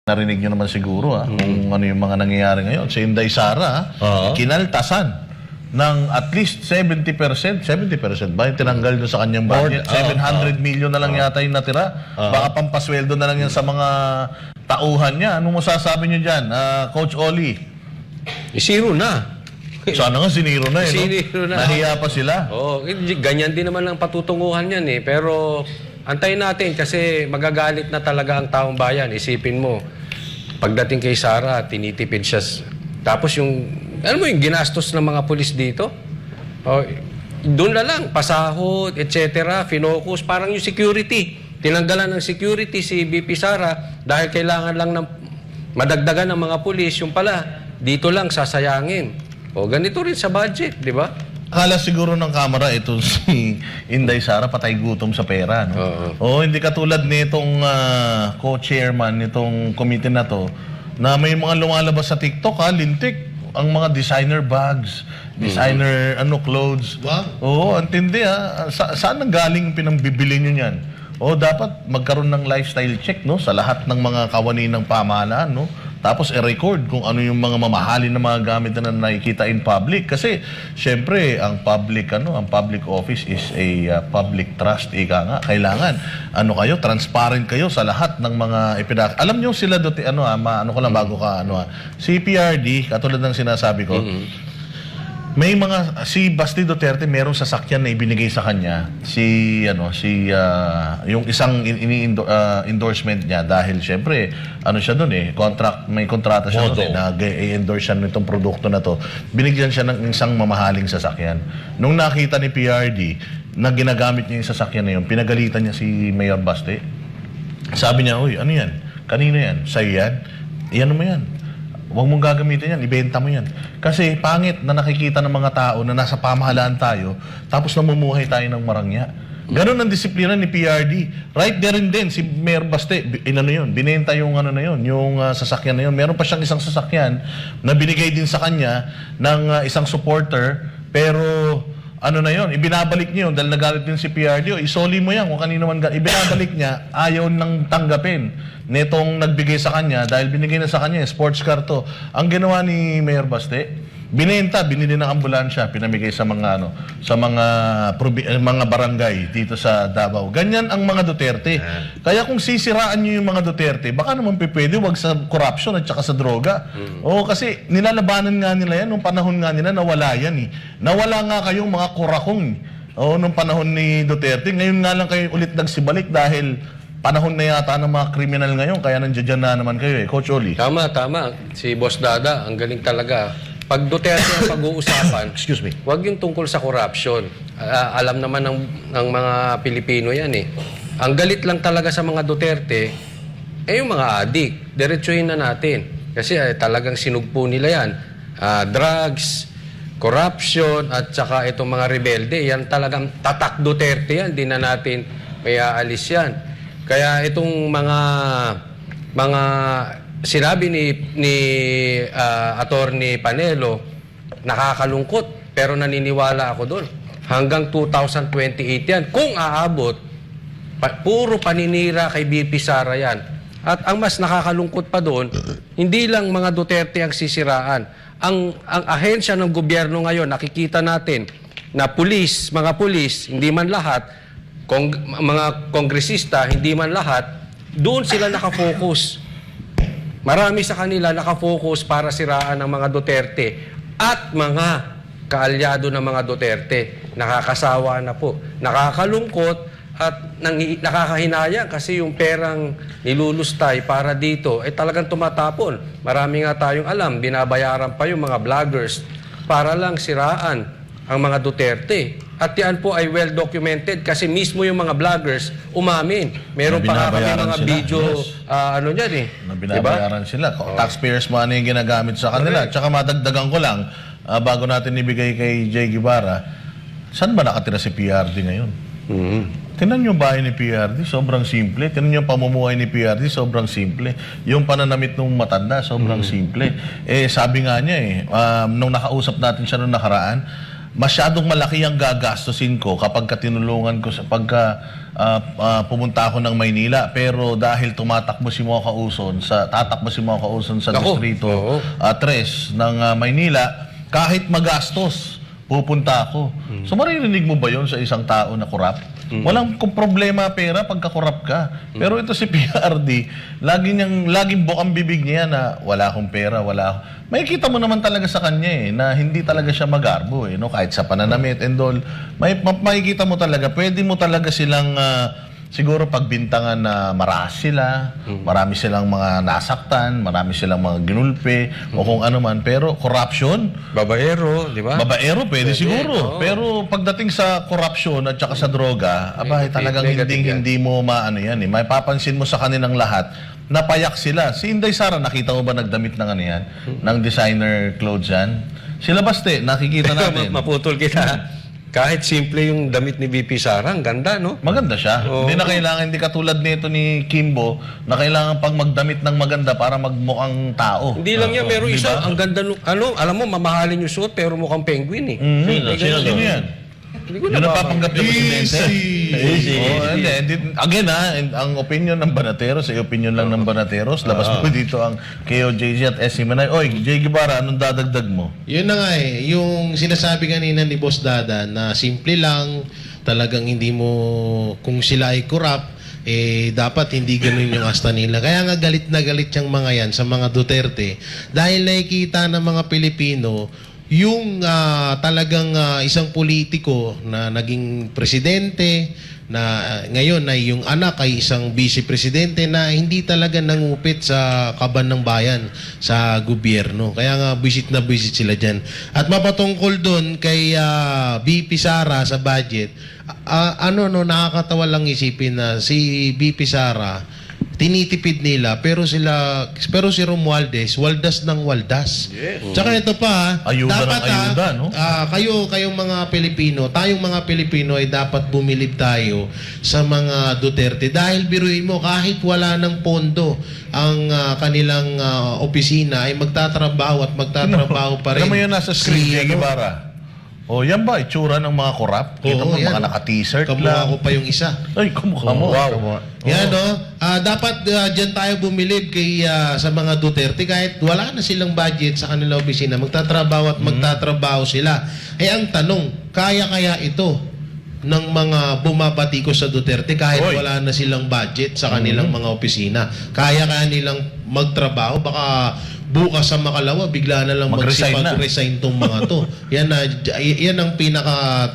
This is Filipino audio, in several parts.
Narinig nyo naman siguro kung ano yung mga nangyayari ngayon. Si Inday Sara, kinaltasan ng at least 70%. 70% ba? Yung tinanggal doon sa kanyang budget. 700 million na lang yata yung natira. Baka pampasweldo na lang yan sa mga tauhan niya. Anong masasabi nyo dyan, Coach Oli? Zero na. Sana nga siniro na eh. Siniro na. Nahiya pa sila. Oo, ganyan din naman ang patutunguhan yan eh. Pero antayin natin kasi magagalit na talaga ang taong bayan. Isipin mo, pagdating kay Sara, tinitipid siya. Tapos yung, alam mo yung ginastos ng mga pulis dito? Doon na lang, pasahod, etc. Finokus, parang yung security. Tinanggalan ng security si BP Sara dahil kailangan lang ng madagdagan ng mga pulis. Yung pala, dito lang sasayangin. Ganito rin sa budget, di ba? Akala siguro ng kamera ito si Inday Sara patay gutom sa pera, no? Hindi katulad nitong co-chairman nitong committee na to na may mga lumalabas sa TikTok, lintik. Ang mga designer bags, designer clothes. Wow. Antindi saan galing pinambibili nyo yan? Dapat magkaroon ng lifestyle check, no? Sa lahat ng mga kawani ng pamahalaan, no? Tapos i-record kung ano yung mga mamahalin na mga gamit na nakikita in public. Kasi, syempre, ang public office is a public trust. Ika nga, kailangan, kayo, transparent kayo sa lahat ng mga Alam nyo sila, ko lang bago ka, si PRD, katulad ng sinasabi ko, may si Basti Duterte merong sasakyan na ibinigay sa kanya yung isang endorsement niya dahil syempre siya doon may kontrata siya doon na i-endorse siya nitong produkto na to. Binigyan siya ng isang mamahaling sasakyan. Nung nakita ni PRD na ginagamit niya yung sasakyan na yun, pinagalitan niya si Mayor Basti. Sabi niya, "Uy, ano yan? Kanino yan? Sa'yo yan? Iyan mo yan. Huwag mong gagamitin yan, ibenta mo yan." Kasi pangit na nakikita ng mga tao na nasa pamahalaan tayo, tapos namumuhay tayo ng marangya. Ganon ang disiplina ni PRD. Right there and then, si Mayor Baste, binenta yung yung sasakyan na yun. Meron pa siyang isang sasakyan na binigay din sa kanya ng isang supporter, pero ibinabalik niya yun dahil nagalit din si PRD. Isoli mo yan kung kanino man ibinabalik niya, ayaw nang tanggapin netong nagbigay sa kanya dahil binigay na sa kanya, sports car to. Ang ginawa ni Mayor Baste, binili ng ambulansya, pinamigay sa mga mga barangay dito sa Davao. Ganyan ang mga Duterte. Kaya kung sisiraan niyo yung mga Duterte, baka naman pwede wag sa corruption at saka sa droga. Kasi nilalabanan nga nila yan nung panahon nga nila nawala yan Nawala nga kayong mga kurakong nung panahon ni Duterte. Ngayon nga lang kayo ulit nagsibalik dahil panahon na yata ng mga kriminal ngayon, kaya nandiyan na naman kayo Coach Oli. Tama. Si Boss Dada, ang galing talaga. Pag Duterte ang pag-uusapan, excuse me, wag yung tungkol sa corruption. Alam naman ng mga Pilipino yan Ang galit lang talaga sa mga Duterte, yung mga adik. Diretsuhin na natin. Kasi talagang sinugpo nila yan. Drugs, corruption, at saka itong mga rebelde. Yan talagang tatak Duterte yan. Di na natin may aalis yan. Kaya itong mga sinabi ni Attorney Panelo, nakakalungkot, pero naniniwala ako doon. Hanggang 2028 yan. Kung aabot, puro paninira kay BP Sara yan. At ang mas nakakalungkot pa doon, hindi lang mga Duterte ang sisiraan. Ang ahensya ng gobyerno ngayon, nakikita natin na mga pulis, hindi man lahat, mga kongresista, hindi man lahat, doon sila nakafocus. Marami sa kanila nakafocus para siraan ng mga Duterte at mga kaalyado ng mga Duterte. Nakakasawa na po. Nakakalungkot at nakakahinayang kasi yung perang nilulustay para dito talagang tumatapon. Marami nga tayong alam, binabayaran pa yung mga vloggers para lang siraan ang mga Duterte. At yan po ay well-documented kasi mismo yung mga vloggers umamin. Meron pa kami mga video, binabayaran sila. Taxpayers money yung ginagamit sa kanila. Tsaka madagdagan ko lang, bago natin ibigay kay Jay Guevara, saan ba nakatira si PRD ngayon? Tingnan yung bahay ni PRD, sobrang simple. Tingnan yung pamumuhay ni PRD, sobrang simple. Yung pananamit ng matanda, sobrang simple. Sabi nga niya nung nakausap natin siya nung nakaraan, masyadong malaki ang gagastusin ko kapag tinulungan ko sa pagka pumunta ako ng Maynila, pero dahil tatakbo si Mocha Uson sa Naku, distrito oo. 3 ng Maynila, kahit magastos, pupunta ako. So maririnig mo ba yon sa isang tao na korap? Walang problema pera pagka korap ka. Pero ito si PRD, laging bukang bibig niya na wala akong pera, makikita mo naman talaga sa kanya na hindi talaga siya magarbo no? Kahit sa pananamit and all, makikita mo talaga, pwede mo talaga silang siguro pagbintangan na maras sila, marami silang mga nasaktan, marami silang mga ginulpe, o kung ano man. Pero corruption, Babaero, di ba? babaero, pwede oo. siguro. Pero pagdating sa corruption at saka sa droga, abay, talagang negative hindi mo maano yan. May papansin mo sa kanilang lahat, napayak sila. Si Inday Sara, nakita mo ba nagdamit ng ano yan? Ng designer clothes yan? Sila Baste, nakikita natin. Maputol kita. Kahit simple yung damit ni VP Sara, ang ganda, no? Maganda siya. Oo. Hindi na kailangan, hindi katulad nito ni Kimbo, na kailangan pang magdamit ng maganda para magmukhang tao. Hindi lang yan, meron Di isa, ba? ang ganda nung, alam mo, mamahalin yung suot, pero mukhang penguin eh. Sino yan? Hindi ko Yung napapanggap yung presidente? Easy. Oh, hindi. Again ang opinion ng Banateros, opinion lang ng Banateros. Labas mo dito ang KOJG at SC Manay. Oy, Jay Guevara, anong dadagdag mo? Yun na nga yung sinasabi kanina ni Boss Dada na simple lang, talagang hindi mo, kung sila ay corrupt, dapat hindi ganun yung asta nila. Kaya nga galit na galit yung mga yan sa mga Duterte dahil nakikita ng mga Pilipino yung talagang isang politiko na naging presidente na ngayon ay yung anak ay isang vice-presidente na hindi talaga nangupit sa kaban ng bayan sa gobyerno. Kaya nga visit na visit sila dyan. At mapatungkol doon kay VP Sara sa budget, nakakatawa lang isipin na si VP Sara tinitipid nila pero si Romualdez waldas ng waldas. Tsaka ito pa, Ayuda dapat ng ayuda, no? kayong mga Pilipino, tayong mga Pilipino ay dapat bumilib tayo sa mga Duterte dahil biruin mo kahit wala ng pondo ang kanilang opisina ay magtatrabaho pa rin. Alam mo yun nasa screen, si, Jay Guevara. O, yan ba? Itsura ng mga korap? Kita mo, yan. mga naka-t-shirt Kamukha lang. ko pa yung isa. Ay, kamukha mo. Wow. Yan, no? Dapat dyan tayo bumilib sa mga Duterte kahit wala na silang budget sa kanilang opisina. Magtatrabaho at magtatrabaho sila. Ang tanong, kaya ito ng mga bumabati ko sa Duterte kahit Oy. wala na silang budget sa kanilang mga opisina? Kaya nilang magtrabaho? Baka bukas sa Makalawa, bigla na lang Mag-resign magsipag-resign tong mga to. Yan ang pinaka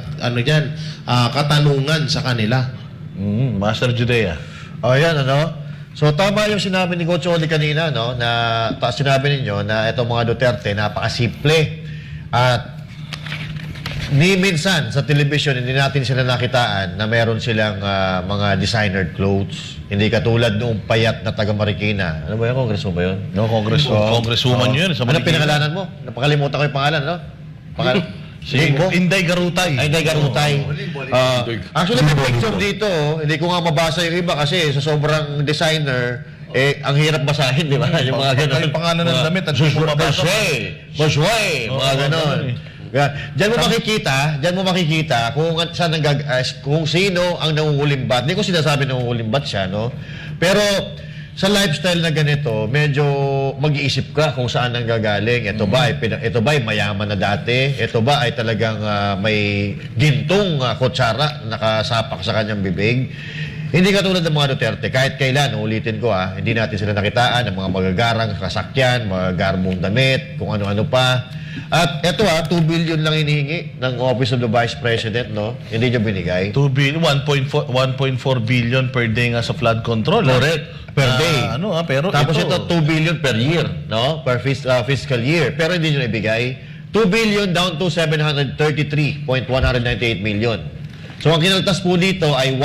katanungan sa kanila. Master Judea. O yan, So tama yung sinabi ni Coach Oli kanina, no, na sinabi ninyo na itong mga Duterte napakasimple at ni minsan sa television hindi natin sila nakitaan na meron silang mga designer clothes. Hindi katulad noong payat na taga Marikina. Ano ba yun? Congressman ba yun? No, congresswoman yun. Sa Ano Marikina. pinangalanan mo? Napakalimutan ko yung pangalan, no? Si Limbo? Inday Garutay. Ay, hindi, Garutay. Actually, may picture dito. Hindi ko nga mabasa yung iba kasi sa sobrang designer, ang hirap basahin, di ba? Yung mga ganun. Yung pangalan ng damit at yung mabasa. Bosway, mga ganun. Yan. Diyan mo makikita kung saan kung sino ang nangungulimbat. Hindi ko sinasabi nangungulimbat siya, no? Pero sa lifestyle na ganito, medyo mag-iisip ka kung saan ang gagaling. Ito ba ay mayaman na dati? Ito ba ay talagang may gintong kutsara nakasapak sa kanyang bibig? Hindi katulad ng mga Duterte. Kahit kailan, ulitin ko hindi natin sila nakitaan ng mga magagarang kasakyan, mga garbong damit, kung ano-ano pa. At ito 2 billion lang hinihingi ng Office of the Vice President, no? Hindi niya binigay. 2 billion, 1.4 billion per day nga sa flood control. Correct. Per day. Pero Tapos ito 2 billion per year, no? Per fiscal year. Pero hindi niyo ibigay. 2 billion down to 733.198 million. So ang kinaltas po dito ay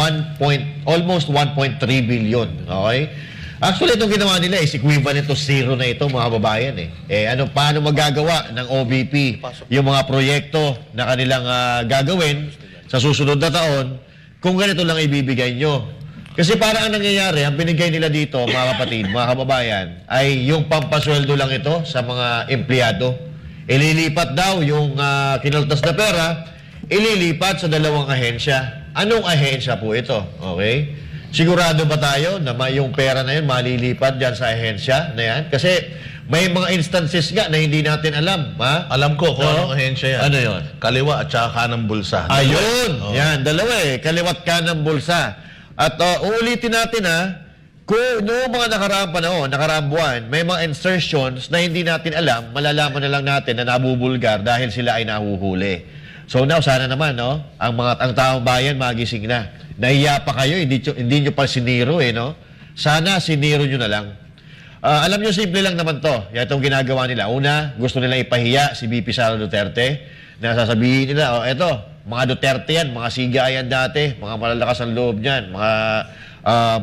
almost 1.3 billion. Okay? Actually, itong ginawa nila is equivalent to zero na ito, mga babayan. Paano magagawa ng OBP yung mga proyekto na kanilang gagawin sa susunod na taon kung ganito lang ibibigay nyo? Kasi parang ang nangyayari, ang binigay nila dito, mga kapatid, mga kababayan, ay yung pampasweldo lang ito sa mga empleyado. ililipat daw yung kinaltas na pera, ililipat sa dalawang ahensya. Anong ahensya po ito? Okay? Sigurado ba tayo na yung pera na yun malilipat dyan sa ahensya na yan? Kasi may mga instances nga na hindi natin alam. Ha? Alam ko kung Oo. anong ahensya yan. Ano yun? Kaliwa at saka kanang bulsa. Ayun! Yan, dalawa kaliwat kanang bulsa. At uulitin natin kung noong mga nakaraang panahon, nakaraang buwan, may mga insertions na hindi natin alam, malalaman na lang natin na nabubulgar dahil sila ay nahuhuli. So now, sana naman, ang taong bayan magising na. Nahiya pa kayo, hindi nyo pa siniro, no? Sana siniro nyo na lang. Alam nyo, simple lang naman to. Yan itong ginagawa nila. Una, gusto nilang ipahiya si VP Sara Duterte. Na sasabihin nila, eto, mga Duterte yan, mga siga yan dati, mga malalakas ang loob niyan, mga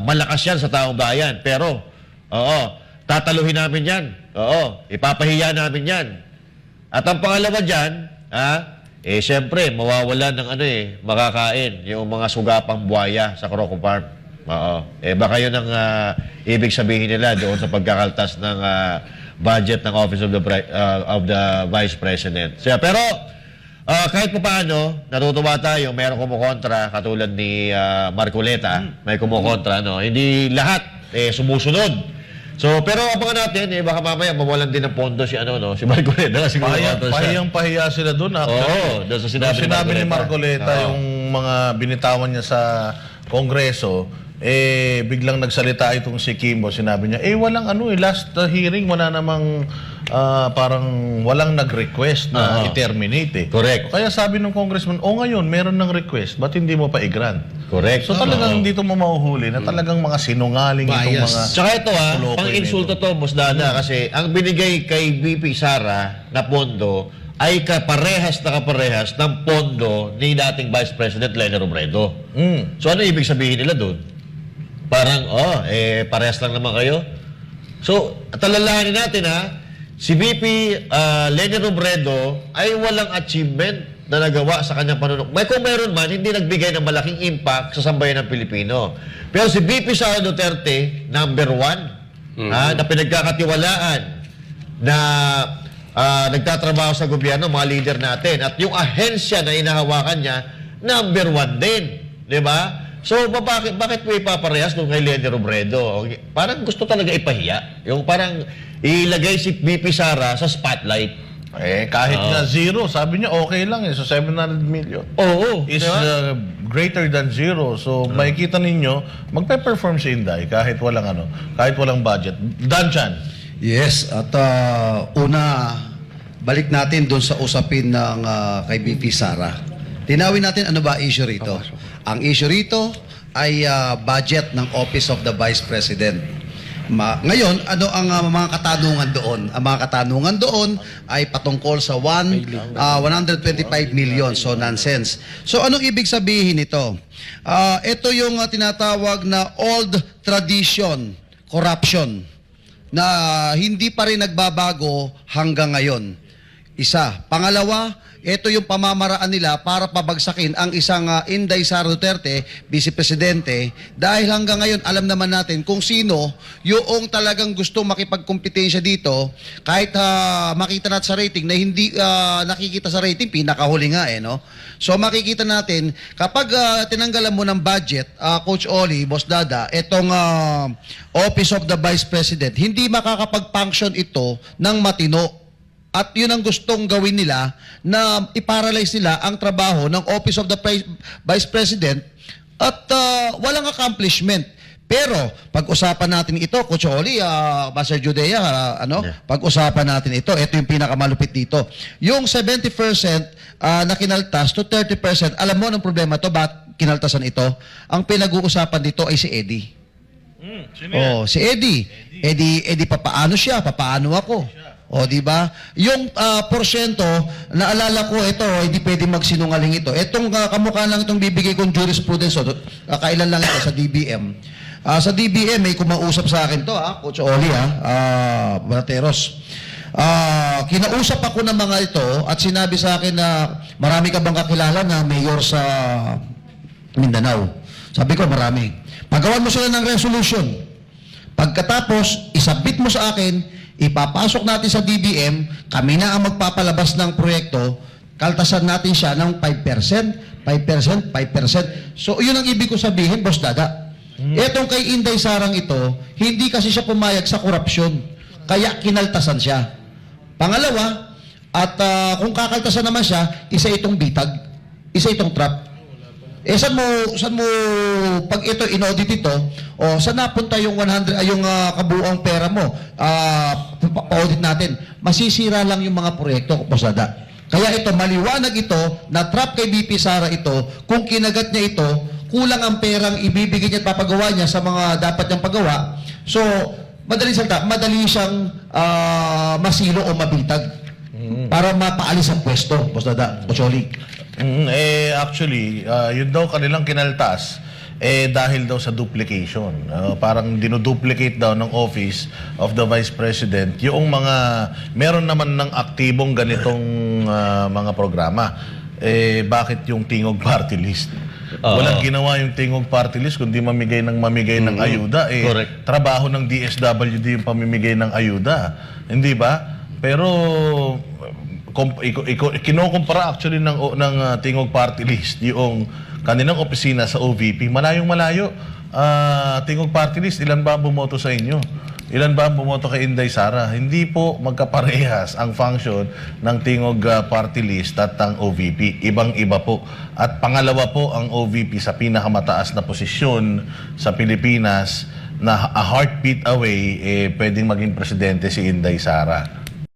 malakas yan sa taong bayan. Pero, tataluhin namin yan. Ipapahiya namin yan. At ang pangalawa dyan, siyempre, mawawala ng makakain, yung mga sugapang buhaya sa Croco Farm. Baka yun ang ibig sabihin nila doon sa pagkakaltas ng budget ng Office of the Vice President. Pero, kahit pa paano, natutuwa tayo, meron kumukontra, katulad ni Marcoleta, may kumukontra, hindi lahat sumusunod. So, pero abangan natin, baka mamaya mawalan din ng pondo si Marcoleta. Pahiyang-pahiya sila doon. Oo, doon sa sinabi ni Marcoleta, yung mga binitawan niya sa Kongreso, biglang nagsalita itong si Kimbo, sinabi niya, walang last hearing, wala namang parang walang nag-request na i-terminate. Correct. Kaya sabi ng congressman, ngayon, meron ng request, ba't hindi mo pa i-grant? Correct. So talagang dito mo mahuhuli na talagang mga sinungaling itong mga... Tsaka ito tulokoy pang-insulto nito. to, Boss Dada, kasi ang binigay kay VP Sara na pondo ay kaparehas ng pondo ni dating Vice President Leni Robredo. So ano ibig sabihin nila doon? Parang, parehas lang naman kayo. So, talalahanin natin si VP Leni Robredo ay walang achievement na nagawa sa kanyang panunok. Kung meron man, hindi nagbigay ng malaking impact sa sambayan ng Pilipino. Pero si VP Sara Duterte, number 1, na pinagkakatiwalaan, na nagtatrabaho sa gobyerno, mga leader natin. At yung ahensya na inahawakan niya, number 1 din. Di ba? So, bakit po ipaparehas nung kay Leni Robredo? Parang gusto talaga ipahiya. Yung parang ilagay si VP Sara sa spotlight. Kahit nga zero, sabi niya okay lang So 700 million Oo. is greater than zero. So makikita ninyo, magpe-perform si Inday kahit walang budget. Danchan. Yes, at una, balik natin doon sa usapin ng kay VP Sara. Tinawin natin ano ba issue rito. Ang issue rito ay budget ng Office of the Vice President. Ngayon, ano ang mga katanungan doon? Ang mga katanungan doon ay patungkol sa 125 million. So, nonsense. So, anong ibig sabihin nito? Ito yung tinatawag na old tradition, corruption, na hindi pa rin nagbabago hanggang ngayon. Isa. Pangalawa, ito yung pamamaraan nila para pabagsakin ang isang Inday Sara Duterte, Vice Presidente, dahil hanggang ngayon alam naman natin kung sino yung talagang gusto makipagkompetensya dito, kahit makita natin sa rating na hindi nakikita sa rating, pinakahuli nga no? So makikita natin, kapag tinanggalan mo ng budget, Coach Oli, Boss Dada, itong Office of the Vice President, hindi makakapag-function ito ng matino. At yun ang gustong gawin nila na i-paralyze nila ang trabaho ng Office of the Vice President at walang accomplishment. Pero pag-usapan natin ito, Coach Oli, Master Judea, pag-usapan natin ito. Ito yung pinakamalupit dito. Yung 70% na kinaltas to 30%, alam mo anong problema to? Bakit kinaltasan ito? Ang pinag-uusapan dito ay si Eddie. Si Eddie. Eddie, papaano siya? Papaano ako? Di ba? Yung porsyento, naalala ko ito, hindi pwedeng magsinungaling ito. Itong kamukha lang itong bibigay kong jurisprudence, kailan lang ito sa DBM. Sa DBM, may kumausap sa akin to, Coach Oli, Barateros. Kinausap ako ng mga ito at sinabi sa akin na marami ka bang kakilala na mayor sa Mindanao? Sabi ko, marami. Pagawan mo sila ng resolution. Pagkatapos, isubmit mo sa akin, ipapasok natin sa DBM, kami na ang magpapalabas ng proyekto, kaltasan natin siya ng 5%, 5%, 5%. So, yun ang ibig ko sabihin, Boss Dada. Etong kay Inday Sarang ito, hindi kasi siya pumayag sa korupsyon. Kaya kinaltasan siya. Pangalawa, at kung kakaltasan naman siya, isa itong bitag, isa itong trap. Saan mo, pag ito, in-audit ito, saan napunta yung 100, yung kabuuang pera mo, pa-audit natin, masisira lang yung mga proyekto, Boss Dada. Kaya ito, maliwanag ito, na trap kay BP Sara ito, kung kinagat niya ito, kulang ang perang ibibigay niya at papagawa niya sa mga dapat niyang pagawa. So, madali salita, madali siyang masilo o mabitag para mapaalis ang pwesto, Boss Dada, Bocholi. Actually, yun daw kanilang kinaltas dahil daw sa duplication. Parang dinuduplicate daw ng Office of the Vice President yung mga meron naman ng aktibong ganitong mga programa. Bakit yung Tingog Party List? Walang ginawa yung Tingog Party List kundi mamigay ng ayuda. Correct. Trabaho ng DSWD yung pamimigay ng ayuda. Hindi ba? Pero kinokumpara actually ng Tingog Party List yung kanilang opisina sa OVP, malayong-malayo. Tingog Party List, ilan ba ang bumoto sa inyo? Ilan ba ang bumoto kay Inday Sara? Hindi po magkaparehas ang function ng Tingog Party List at ang OVP. Ibang-iba po. At pangalawa po ang OVP sa pinakamataas na posisyon sa Pilipinas na a heartbeat away, pwedeng maging presidente si Inday Sara.